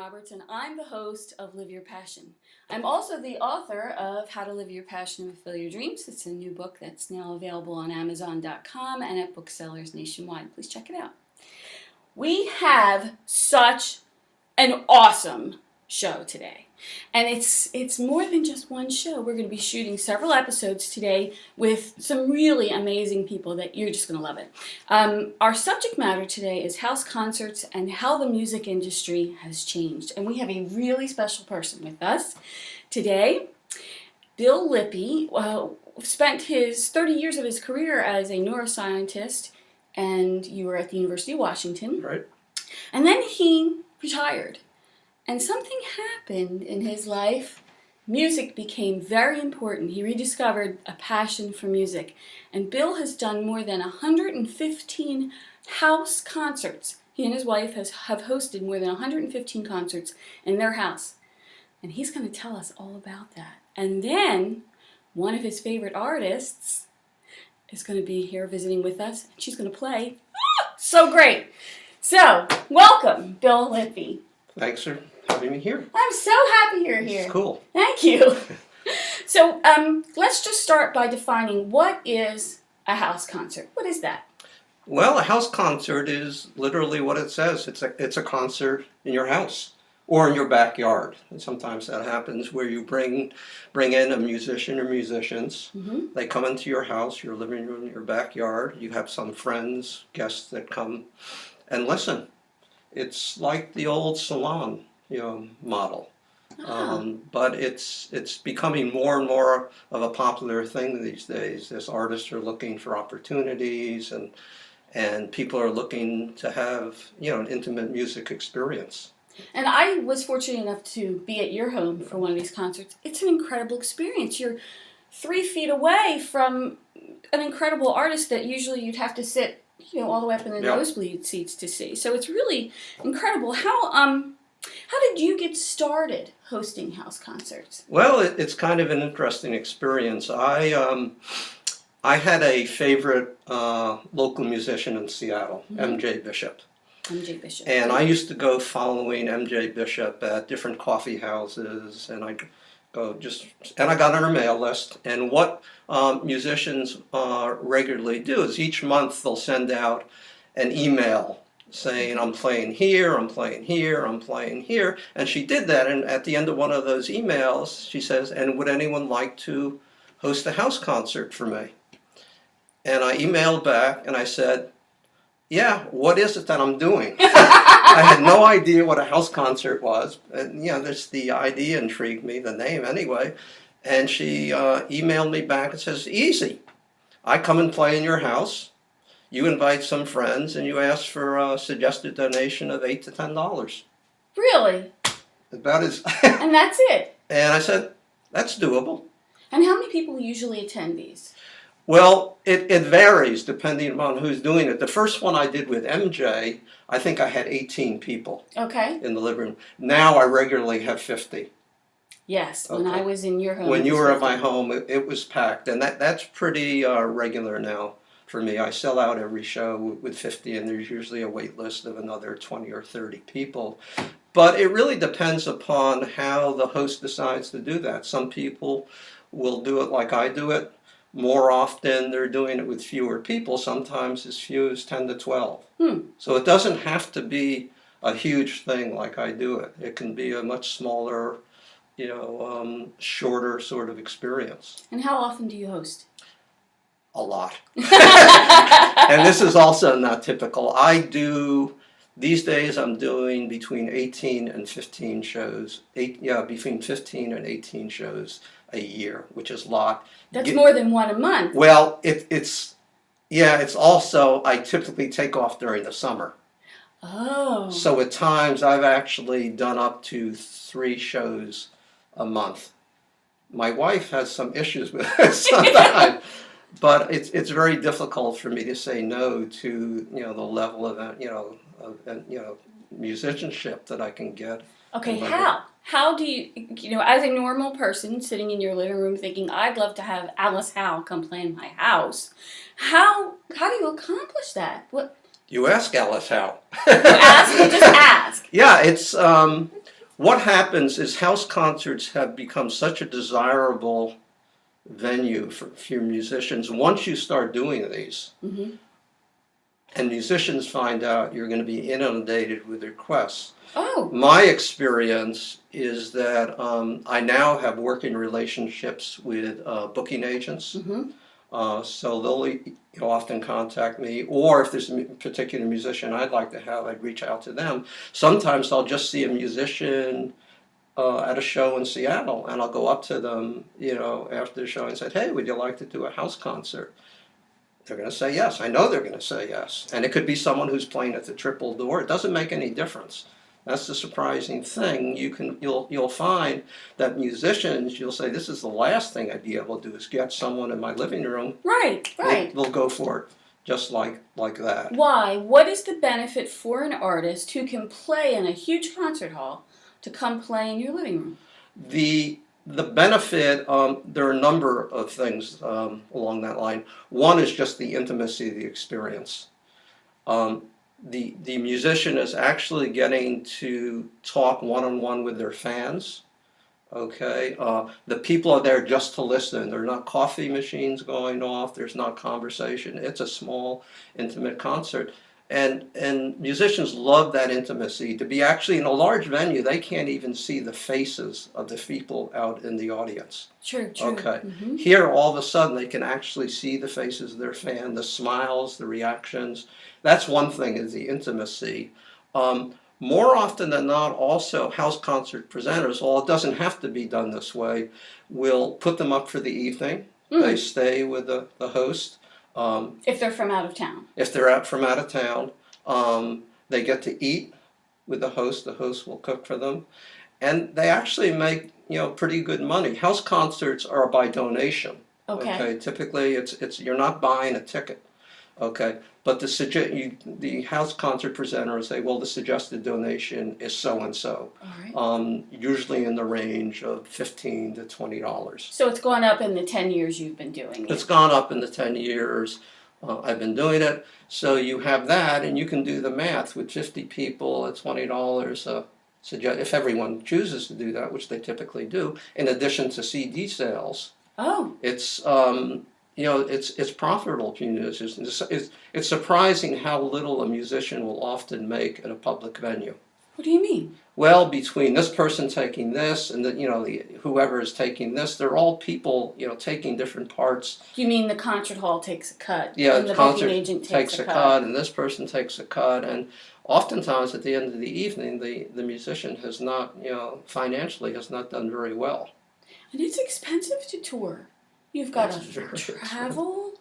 Roberts, and I'm the host of Live Your Passion. I'm also the author of How to Live Your Passion and Fulfill Your Dreams. It's a new book that's now available on Amazon.com and at booksellers nationwide. Please check it out. We have such an awesome show today. And it's more than just one show. We're going to be shooting several episodes today with some really amazing people that you're just going to love it. Our subject matter today is house concerts and how the music industry has changed. And we have a really special person with us today. Bill Lippe spent his 30 years of his career as a neuroscientist, and you were at the University of Washington. Right. And then he retired. And something happened in his life. Music became very important. He rediscovered a passion for music. And Bill has done more than 115 house concerts. He and his wife have hosted more than 115 concerts in their house. And he's going to tell us all about that. And then one of his favorite artists is going to be here visiting with us. She's going to play. So great. So, welcome, Bill Lippe. Thanks for having me here. I'm so happy you're here. It's cool. Thank you. So let's just start by defining what is a house concert. What is that? Well, a house concert is literally what it says. It's a concert in your house or in your backyard. And sometimes that happens where you bring in a musician or musicians. Mm-hmm. They come into your house, your living room, your backyard. You have some friends, guests that come and listen. It's like the old salon, model. But it's becoming more and more of a popular thing these days. As artists are looking for opportunities and people are looking to have, an intimate music experience. And I was fortunate enough to be at your home for one of these concerts. It's an incredible experience. You're 3 feet away from an incredible artist that usually you'd have to sit all the way up in the nosebleed seats to see. So it's really incredible. How did you get started hosting house concerts? Well, it's kind of an interesting experience. I had a favorite local musician in Seattle, M.J. Bishop. M.J. Bishop. And I used to go following M.J. Bishop at different coffee houses, and I got on her mail list. And what musicians regularly do is each month they'll send out an email saying, I'm playing here, I'm playing here, I'm playing here. And she did that, and at the end of one of those emails, she says, and would anyone like to host a house concert for me? And I emailed back and I said, yeah, what is it that I'm doing? I had no idea what a house concert was. And, the idea intrigued me, the name anyway. And she emailed me back and says, easy. I come and play in your house. You invite some friends and you ask for a suggested donation of $8 to $10. Really? About as. And that's it? And I said, that's doable. And how many people usually attend these? Well, it varies depending upon who's doing it. The first one I did with MJ, I think I had 18 people in the living room. Now I regularly have 50. Yes, when I was in your home. When you were at my home, it was packed. And that's pretty regular now for me. I sell out every show with 50, and there's usually a wait list of another 20 or 30 people. But it really depends upon how the host decides to do that. Some people will do it like I do it. More often, they're doing it with fewer people, sometimes as few as 10 to 12. So it doesn't have to be a huge thing like I do it. It can be a much smaller, shorter sort of experience. And how often do you host? A lot. And this is also not typical. These days I'm doing between 18 and 15 shows. Between 15 and 18 shows a year, which is a lot. That's more than one a month. Well, it's also, I typically take off during the summer. Oh. So at times I've actually done up to 3 shows a month. My wife has some issues with it sometimes, but it's very difficult for me to say no to, the level of, musicianship that I can get. Okay, how? How do you, as a normal person sitting in your living room thinking, I'd love to have Alice Howe come play in my house, how do you accomplish that? What? You ask Alice Howe. You just ask. Yeah, it's what happens is house concerts have become such a desirable venue for musicians. Once you start doing these, Mm-hmm. and musicians find out, you're going to be inundated with requests. Oh. My experience is that I now have working relationships with booking agents. Mm-hmm. So they'll often contact me, or if there's a particular musician I'd like to have, I'd reach out to them. Sometimes I'll just see a musician at a show in Seattle, and I'll go up to them, after the show and say, "Hey, would you like to do a house concert?" They're going to say yes. I know they're going to say yes. And it could be someone who's playing at the triple door. It doesn't make any difference. That's the surprising thing. You'll find that musicians, you'll say, this is the last thing I'd be able to do is get someone in my living room. Right. They'll go for it just like that. Why? What is the benefit for an artist who can play in a huge concert hall to come play in your living room? The benefit, there are a number of things along that line. One is just the intimacy of the experience. The musician is actually getting to talk one-on-one with their fans. Okay, the people are there just to listen. There are not coffee machines going off. There's not conversation. It's a small, intimate concert. And musicians love that intimacy. To be actually in a large venue, they can't even see the faces of the people out in the audience. True. Okay. Mm-hmm. Here, all of a sudden, they can actually see the faces of their fan, the smiles, the reactions. That's one thing, is the intimacy. More often than not, also, house concert presenters, although it doesn't have to be done this way, will put them up for the evening. They stay with the host. If they're from out of town. If they're from out of town, they get to eat with the host. The host will cook for them, and they actually make pretty good money. House concerts are by donation. Okay. Typically, it's you're not buying a ticket. Okay, but the house concert presenter will say, well, the suggested donation is so and so. All right. Usually in the range of $15 to $20. So it's gone up in the 10 years you've been doing it. It's gone up in the 10 years I've been doing it. So you have that, and you can do the math. With 50 people at $20, if everyone chooses to do that, which they typically do, in addition to CD sales, it's it's profitable to musicians. It's surprising how little a musician will often make at a public venue. What do you mean? Well, between this person taking this and whoever is taking this, they're all people taking different parts. You mean the concert hall takes a cut? Yeah, and the booking concert agent takes a cut, and this person takes a cut, and oftentimes at the end of the evening, the musician has not financially has not done very well. And it's expensive to tour. You've got to travel.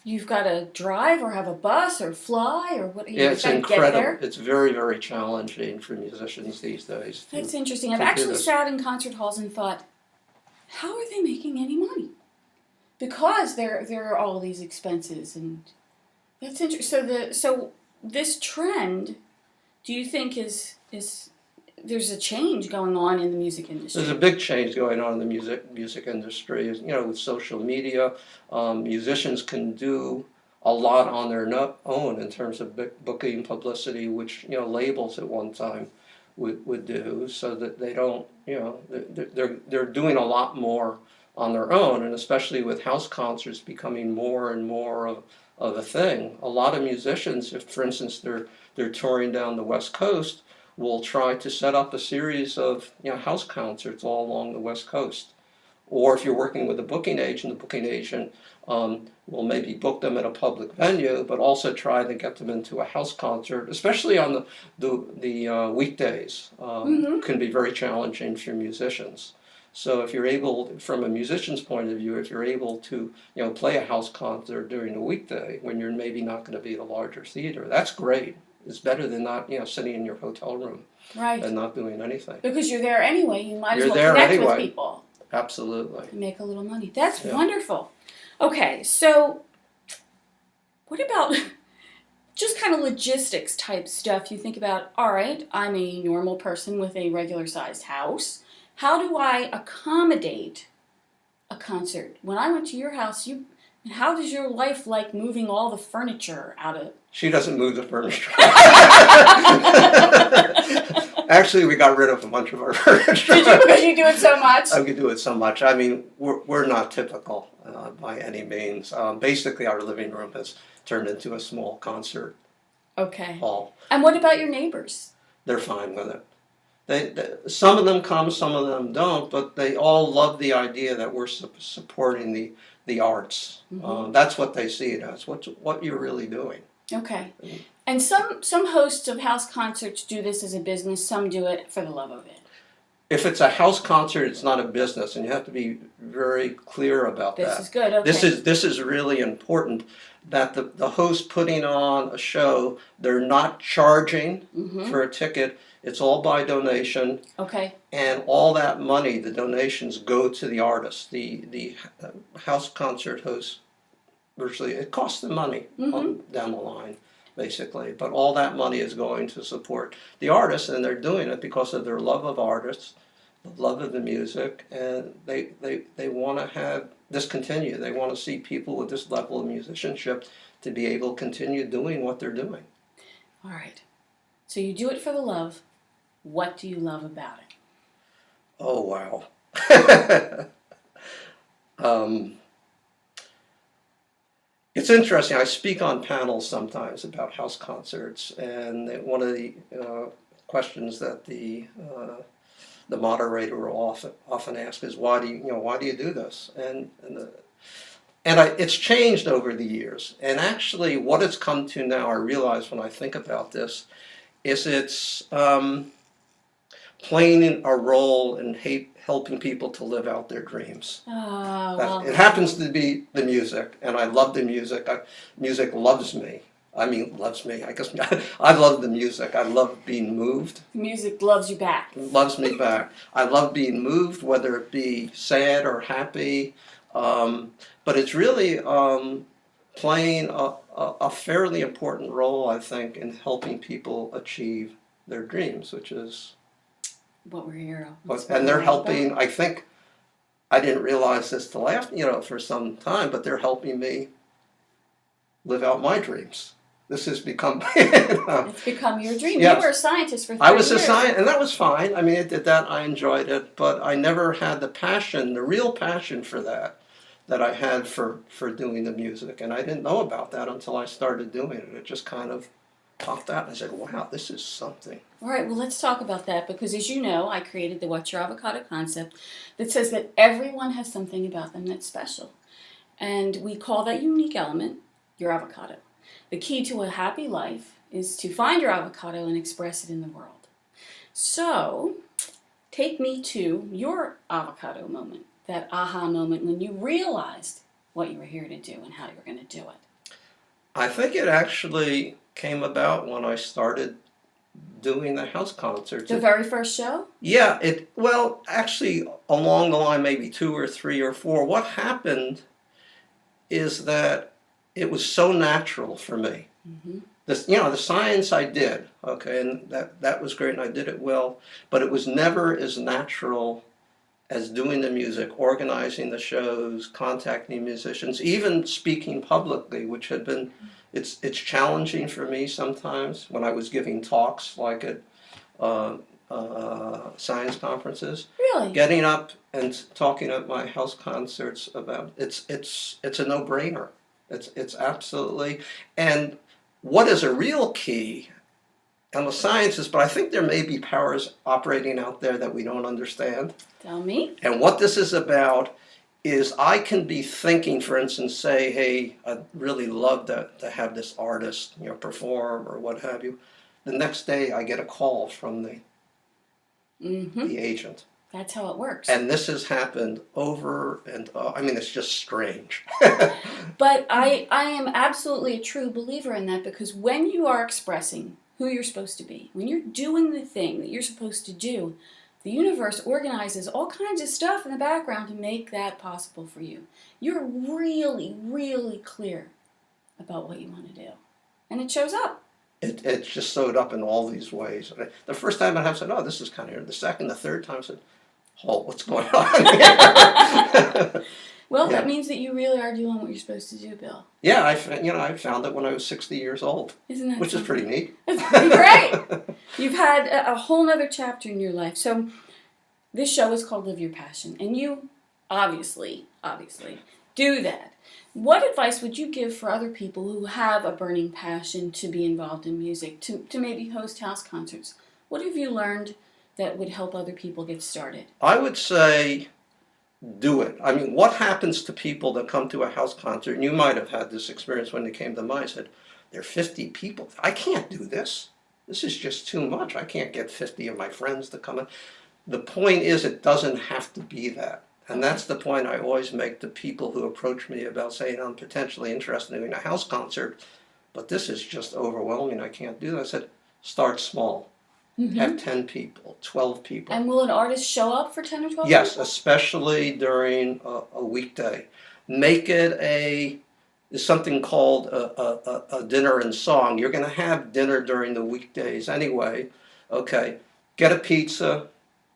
You've got to drive or have a bus or fly or what. Yeah, it's incredible. It's very, very challenging for musicians these days. That's interesting. I've actually sat in concert halls and thought, how are they making any money? Because there are all these expenses, and that's interesting. So this trend, do you think is there's a change going on in the music industry? There's a big change going on in the music industry. With social media, musicians can do a lot on their own in terms of booking, publicity, which labels at one time would do. So that they don't, they're doing a lot more on their own, and especially with house concerts becoming more and more of a thing. A lot of musicians, if for instance they're touring down the West Coast, will try to set up a series of house concerts all along the West Coast. Or if you're working with a booking agent, the booking agent will maybe book them at a public venue, but also try to get them into a house concert, especially on the weekdays. Can be very challenging for musicians. So if you're able, from a musician's point of view, if you're able to play a house concert during the weekday when you're maybe not going to be at a larger theater, that's great. It's better than not, sitting in your hotel room and not doing anything. Because you're there anyway, you might as well connect with people. Absolutely. And make a little money. That's wonderful. Okay, so what about just kind of logistics type stuff? You think about, all right, I'm a normal person with a regular sized house. How do I accommodate a concert? When I went to your house, how does your life like moving all the furniture out of? She doesn't move the furniture. Actually, we got rid of a bunch of our furniture. Did you, because you do it so much? I could do it so much. I mean, we're not typical by any means. Basically, our living room has turned into a small concert Okay. hall. And what about your neighbors? They're fine with it. Some of them come, some of them don't, but they all love the idea that we're supporting the arts. That's what they see it as. What you're really doing. Okay. And some hosts of house concerts do this as a business. Some do it for the love of it. If it's a house concert, it's not a business, and you have to be very clear about that. This is good. Okay. This is really important. That the host putting on a show, they're not charging for a ticket. It's all by donation. Okay. And all that money, the donations, go to the artist. The house concert host, virtually, it costs them money down the line, basically. But all that money is going to support the artist, and they're doing it because of their love of artists, the love of the music, and they want to have this continue. They want to see people with this level of musicianship to be able to continue doing what they're doing. All right. So you do it for the love. What do you love about it? Oh, wow. It's interesting. I speak on panels sometimes about house concerts, and one of the questions that the moderator will often ask is, why do you do this? It's changed over the years. And actually, what it's come to now, I realize when I think about this, is it's playing a role in helping people to live out their dreams. Well. It happens to be the music, and I love the music. Music loves me. I mean, loves me. I guess I love the music. I love being moved. Music loves you back. Loves me back. I love being moved, whether it be sad or happy. But it's really playing a fairly important role, I think, in helping people achieve their dreams, which is what we're here. And they're helping. I think I didn't realize this till after, for some time, but they're helping me live out my dreams. This has become. It's become your dream. Yes. You were a scientist for 30 I was years. a scientist, and that was fine. I mean, it did that. I enjoyed it, but I never had the passion, the real passion for that I had for doing the music, and I didn't know about that until I started doing it. It just kind of popped out, and I said, "Wow, this is something." All right, well, let's talk about that, because as you know, I created the What's Your Avocado concept that says that everyone has something about them that's special. And we call that unique element your avocado. The key to a happy life is to find your avocado and express it in the world. So, take me to your avocado moment, that aha moment when you realized what you were here to do and how you were going to do it. I think it actually came about when I started doing the house concerts. The very first show? Yeah, actually along the line, maybe 2 or 3 or 4. What happened is that it was so natural for me. The science I did, okay, and that was great, and I did it well, but it was never as natural as doing the music, organizing the shows, contacting musicians, even speaking publicly, which had been, it's challenging for me sometimes when I was giving talks like at science conferences. Really? Getting up and talking at my house concerts about it's a no-brainer. It's absolutely, and what is a real key, I'm a scientist, but I think there may be powers operating out there that we don't understand. Tell me. And what this is about is I can be thinking, for instance, say, hey, I'd really love to have this artist, perform or what have you. The next day I get a call from the agent. That's how it works. And this has happened over and I mean, it's just strange. But I am absolutely a true believer in that, because when you are expressing who you're supposed to be, when you're doing the thing that you're supposed to do, the universe organizes all kinds of stuff in the background to make that possible for you. You're really, really clear about what you want to do. And it shows up. It just showed up in all these ways. The first time I said, oh, this is kind of weird. The second, the third time I said, oh, what's going on here? Well, Yeah. that means that you really are doing what you're supposed to do, Bill. Yeah, I found it when I was 60 years old, Isn't that which is something? pretty neat. It's pretty great. You've had a whole nother chapter in your life. So this show is called Live Your Passion, and you obviously do that. What advice would you give for other people who have a burning passion to be involved in music, to maybe host house concerts? What have you learned that would help other people get started? I would say do it. I mean, what happens to people that come to a house concert, and you might have had this experience when they came to mine, said, there are 50 people. I can't do this. This is just too much. I can't get 50 of my friends to come in. The point is, it doesn't have to be that. And that's the point I always make to people who approach me about saying, I'm potentially interested in doing a house concert, but this is just overwhelming. I can't do that. I said, start small. Have 10 people, 12 people. And will an artist show up for 10 or 12 Yes, people? especially during a weekday. Make it something called a dinner and song. You're going to have dinner during the weekdays anyway. Okay, get a pizza,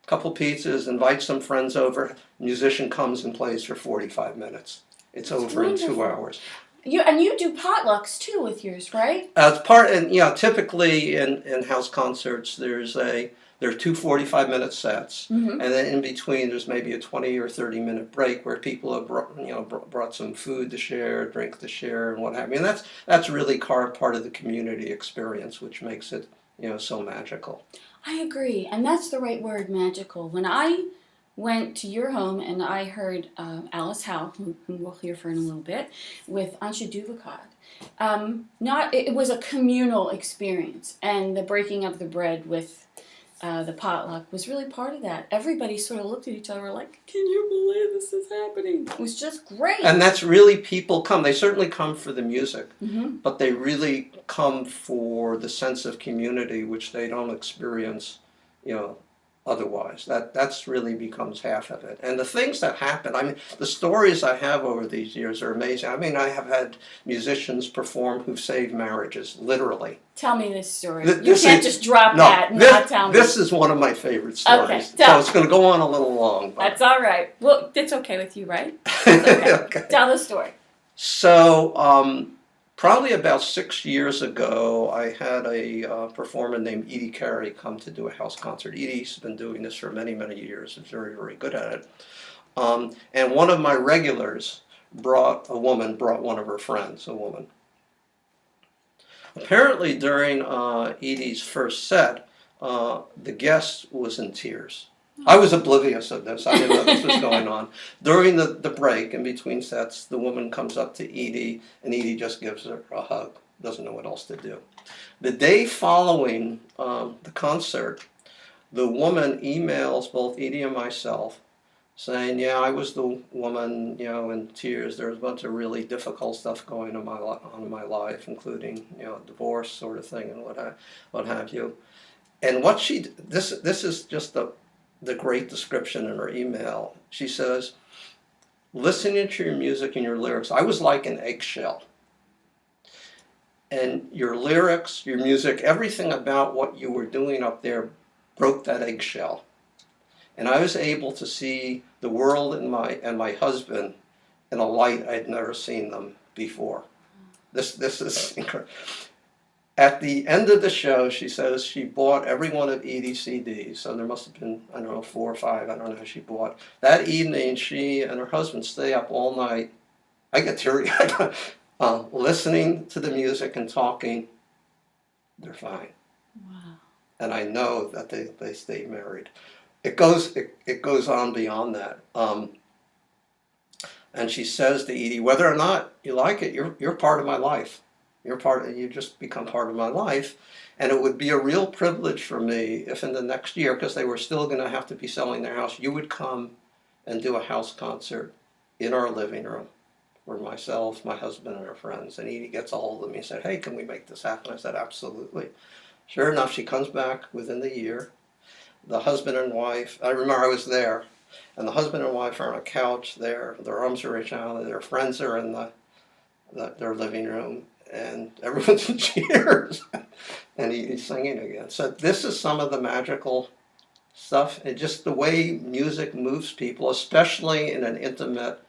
couple pizzas, invite some friends over. Musician comes and plays for 45 minutes. It's over in 2 hours. You do potlucks too with yours, right? As typically in house concerts, there are two 45-minute sets, and then in between there's maybe a 20 or 30-minute break where people have brought some food to share, drink to share, and what have you. And that's really part of the community experience, which makes it so magical. I agree, and that's the right word, magical. When I went to your home and I heard Alice Howe, who we'll hear for in a little bit, with Ansha Duvakad. It was a communal experience, and the breaking of the bread with the potluck was really part of that. Everybody sort of looked at each other like, can you believe this is happening? It was just great. And that's really, people come. They certainly come for the music, but they really come for the sense of community, which they don't experience, otherwise. That's really becomes half of it. And the things that happen, I mean, the stories I have over these years are amazing. I mean, I have had musicians perform who've saved marriages, literally. Tell me this story. You can't just drop that and not tell me. This is one of my favorite stories. Okay, so it's going to go on a little long. But. That's all right. Well, it's okay with you, right? Okay. Okay. Tell the story. So, probably about 6 years ago, I had a performer named Edie Carey come to do a house concert. Edie's been doing this for many, many years. Is very, very good at it. And one of my regulars brought one of her friends, a woman. Apparently, during Edie's first set, the guest was in tears. I was oblivious of this. I didn't know this was going on. During the break, in between sets, the woman comes up to Edie, and Edie just gives her a hug. Doesn't know what else to do. The day following the concert, the woman emails both Edie and myself saying, yeah, I was the woman, in tears. There was a bunch of really difficult stuff going on in my life, including, divorce sort of thing and what have you. And what this is just the great description in her email. She says, listening to your music and your lyrics, I was like an eggshell. And your lyrics, your music, everything about what you were doing up there broke that eggshell. And I was able to see the world and my husband in a light I'd never seen them before. This is incredible. At the end of the show, she says she bought every one of Edie's CDs. So there must have been, 4 or 5. I don't know how she bought. That evening, she and her husband stay up all night. I get teary-eyed. Listening to the music and talking. They're fine. Wow. And I know that they stay married. It goes on beyond that. And she says to Edie, whether or not you like it, you're part of my life. You just become part of my life. And it would be a real privilege for me if in the next year, because they were still going to have to be selling their house, you would come and do a house concert in our living room for myself, my husband, and our friends. And Edie gets a hold of me and said, hey, can we make this happen? I said, absolutely. Sure enough, she comes back within the year. The husband and wife, I remember I was there, and the husband and wife are on a couch there. Their arms are reaching out, their friends are in their living room. And everyone's in cheers, and he's singing again. So this is some of the magical stuff, and just the way music moves people, especially in an intimate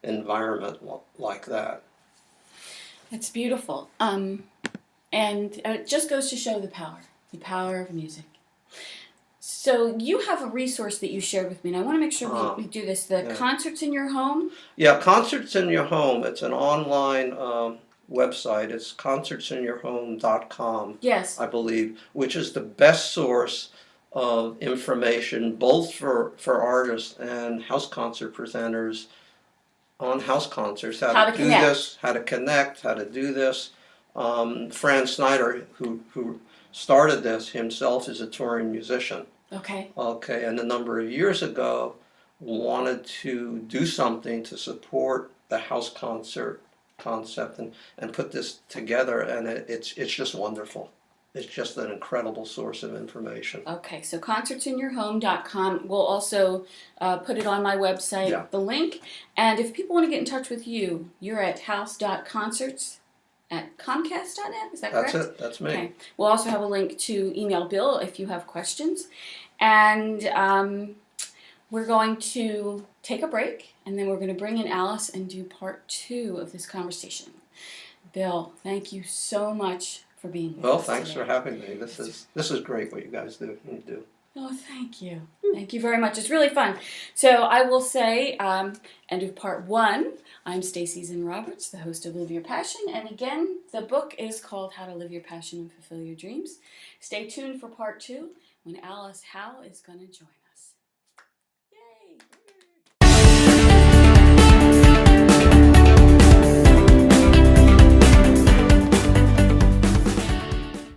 environment like that. It's beautiful. And it just goes to show the power of music. So you have a resource that you shared with me, and I want to make sure we do this. The Concerts in Your Home? Yeah, Concerts in Your Home. It's an online website. It's concertsinyourhome.com, Yes. I believe, which is the best source of information both for artists and house concert presenters on house concerts, how to do this, how to connect, how to do this. Fran Snyder, who started this himself, is a touring musician. Okay. Okay, and a number of years ago wanted to do something to support the house concert concept and put this together, and it's just wonderful. It's just an incredible source of information. Okay, so concertsinyourhome.com. We'll also put it on my website, the link. And if people want to get in touch with you, you're at house.concerts@comcast.net, is that correct? That's it, that's me. Okay. We'll also have a link to email Bill if you have questions. And we're going to take a break, and then we're going to bring in Alice and do part 2 of this conversation. Bill, thank you so much for being with us. Well, thanks today. for having me. This is great what you guys do. You do. Oh, thank you. Thank you very much. It's really fun. So I will say, end of part 1, I'm Stacey Zinn Roberts, the host of Live Your Passion. And again, the book is called How to Live Your Passion and Fulfill Your Dreams. Stay tuned for part 2 when Alice Howe is going to join us.